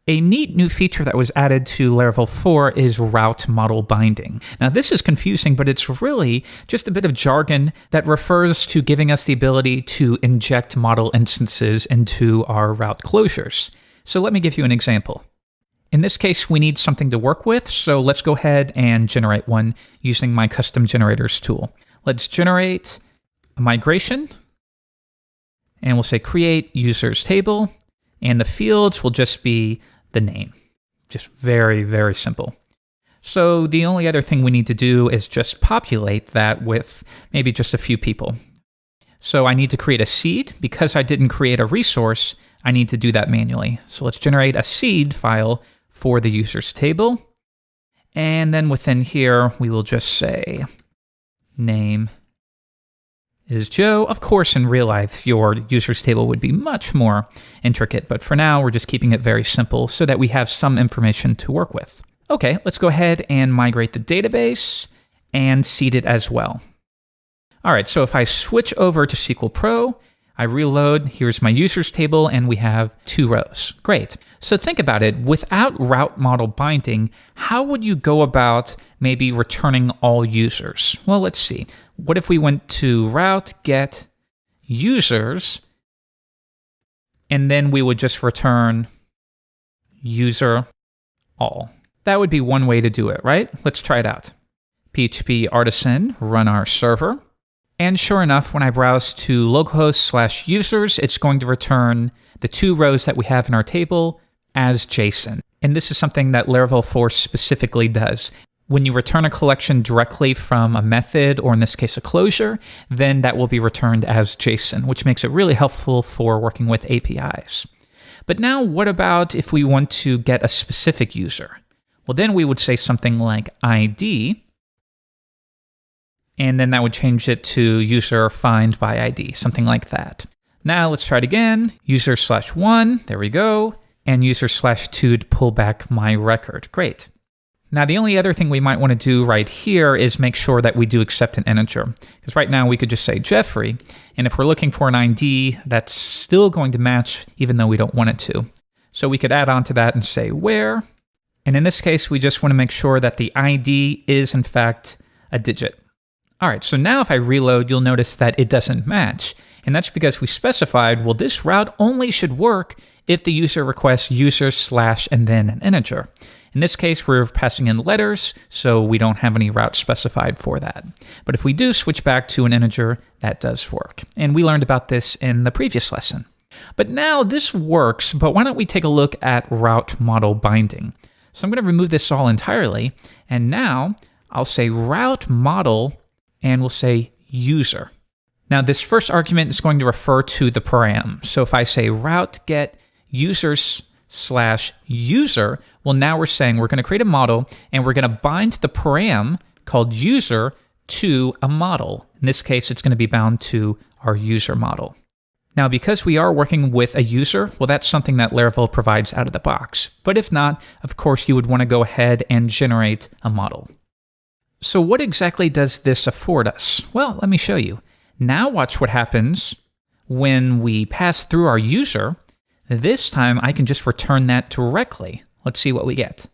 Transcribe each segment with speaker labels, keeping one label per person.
Speaker 1: A neat new feature that was added to Laravel 4 is route model binding. Now, this is confusing, but it's really just a bit of jargon that refers to giving us the ability to inject model instances into our route closures. So let me give you an example. In this case, we need something to work with, so let's go ahead and generate one using my custom generators tool. Let's generate a migration, and we'll say create users table, and the fields will just be the name. Just very, very simple. So the only other thing we need to do is just populate that with maybe just a few people. So I need to create a seed. Because I didn't create a resource, I need to do that manually. So let's generate a seed file for the users table. And then within here, we will just say name is Joe. Of course, in real life, your users table would be much more intricate, but for now, we're just keeping it very simple so that we have some information to work with. Okay, let's go ahead and migrate the database and seed it as well. All right, so if I switch over to SQL Pro, I reload, here's my users table, and we have 2 rows. Great. So think about it, without route model binding, how would you go about maybe returning all users? Well, let's see. What if we went to route get users, and then we would just return user all? That would be one way to do it, right? Let's try it out. PHP artisan, run our server. And sure enough, when I browse to localhost/users, it's going to return the 2 rows that we have in our table as JSON. And this is something that Laravel 4 specifically does. When you return a collection directly from a method, or in this case a closure, then that will be returned as JSON, which makes it really helpful for working with APIs. But now what about if we want to get a specific user? Well, then we would say something like ID, and then that would change it to user find by ID, something like that. Now let's try it again. User/1, there we go. And user/2 to pull back my record. Great. Now the only other thing we might want to do right here is make sure that we do accept an integer. Because right now we could just say Jeffrey, and if we're looking for an ID, that's still going to match even though we don't want it to. So we could add on to that and say where. And in this case, we just want to make sure that the ID is in fact a digit. All right, so now if I reload, you'll notice that it doesn't match. And that's because we specified, well, this route only should work if the user requests user/ and then an integer. In this case, we're passing in letters, so we don't have any route specified for that. But if we do switch back to an integer, that does work. And we learned about this in the previous lesson. But now this works, but why don't we take a look at route model binding? So I'm going to remove this all entirely, and now I'll say route model, and we'll say user. Now this first argument is going to refer to the param. So if I say route get users/user, well, now we're saying we're going to create a model and we're going to bind the param called user to a model. In this case, it's going to be bound to our user model. Now, because we are working with a user, well, that's something that Laravel provides out of the box. But if not, of course, you would want to go ahead and generate a model. So what exactly does this afford us? Well, let me show you. Now watch what happens when we pass through our user. This time I can just return that directly. Let's see what we get.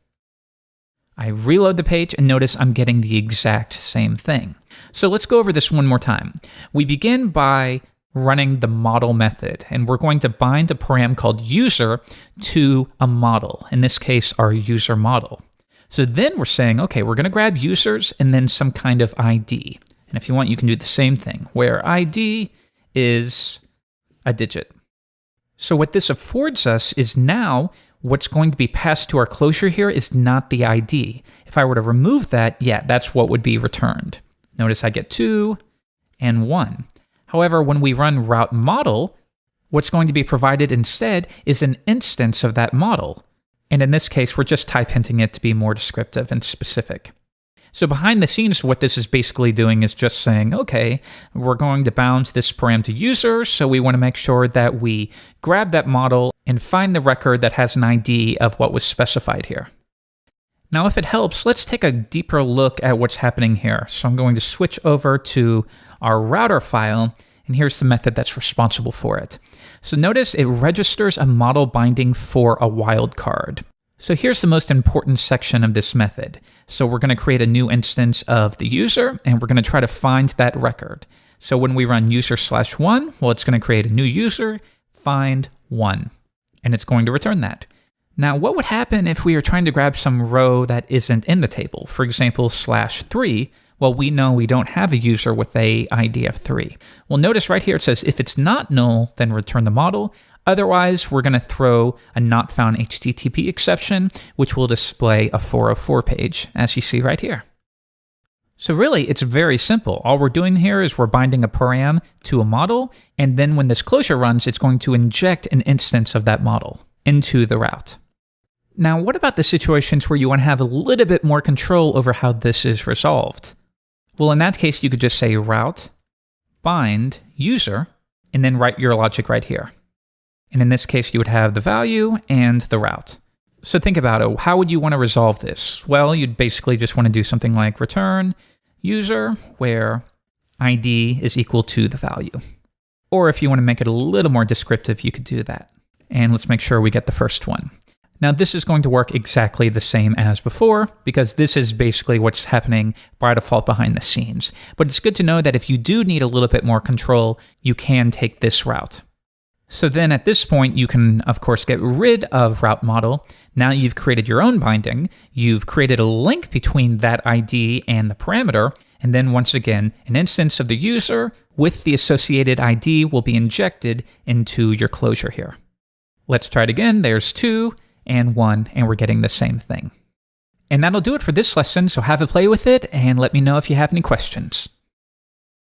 Speaker 1: I reload the page and notice I'm getting the exact same thing. So let's go over this one more time. We begin by running the model method, and we're going to bind a param called user to a model, in this case, our user model. So then we're saying, okay, we're going to grab users and then some kind of ID. And if you want, you can do the same thing, where ID is a digit. So what this affords us is now what's going to be passed to our closure here is not the ID. If I were to remove that, yeah, that's what would be returned. Notice I get 2 and 1. However, when we run route model, what's going to be provided instead is an instance of that model. And in this case, we're just type hinting it to be more descriptive and specific. So behind the scenes, what this is basically doing is just saying, okay, we're going to bound this param to user, so we want to make sure that we grab that model and find the record that has an ID of what was specified here. Now, if it helps, let's take a deeper look at what's happening here. So I'm going to switch over to our router file, And here's the method that's responsible for it. So notice it registers a model binding for a wildcard. So here's the most important section of this method. So we're going to create a new instance of the user, and we're going to try to find that record. So when we run user/1, well, it's going to create a new user, find 1, and it's going to return that. Now, what would happen if we are trying to grab some row that isn't in the table? For example, /3. Well, we know we don't have a user with a ID of 3. Well, notice right here it says if it's not null, then return the model. Otherwise, we're going to throw a not found HTTP exception, which will display a 404 page, as you see right here. So really, it's very simple. All we're doing here is we're binding a param to a model, and then when this closure runs, it's going to inject an instance of that model into the route. Now, what about the situations where you want to have a little bit more control over how this is resolved? Well, in that case, you could just say route, bind, user, and then write your logic right here. And in this case, you would have the value and the route. So think about it. How would you want to resolve this? Well, you'd basically just want to do something like return user, where ID is equal to the value. Or if you want to make it a little more descriptive, you could do that. And let's make sure we get the first one. Now, this is going to work exactly the same as before, because this is basically what's happening by default behind the scenes. But it's good to know that if you do need a little bit more control, you can take this route. So then at this point, you can, of course, get rid of route model. Now you've created your own binding. You've created a link between that ID and the parameter. And then once again, an instance of the user with the associated ID will be injected into your closure here. Let's try it again. There's 2 and 1, and we're getting the same thing. And that'll do it for this lesson, so have a play with it and let me know if you have any questions.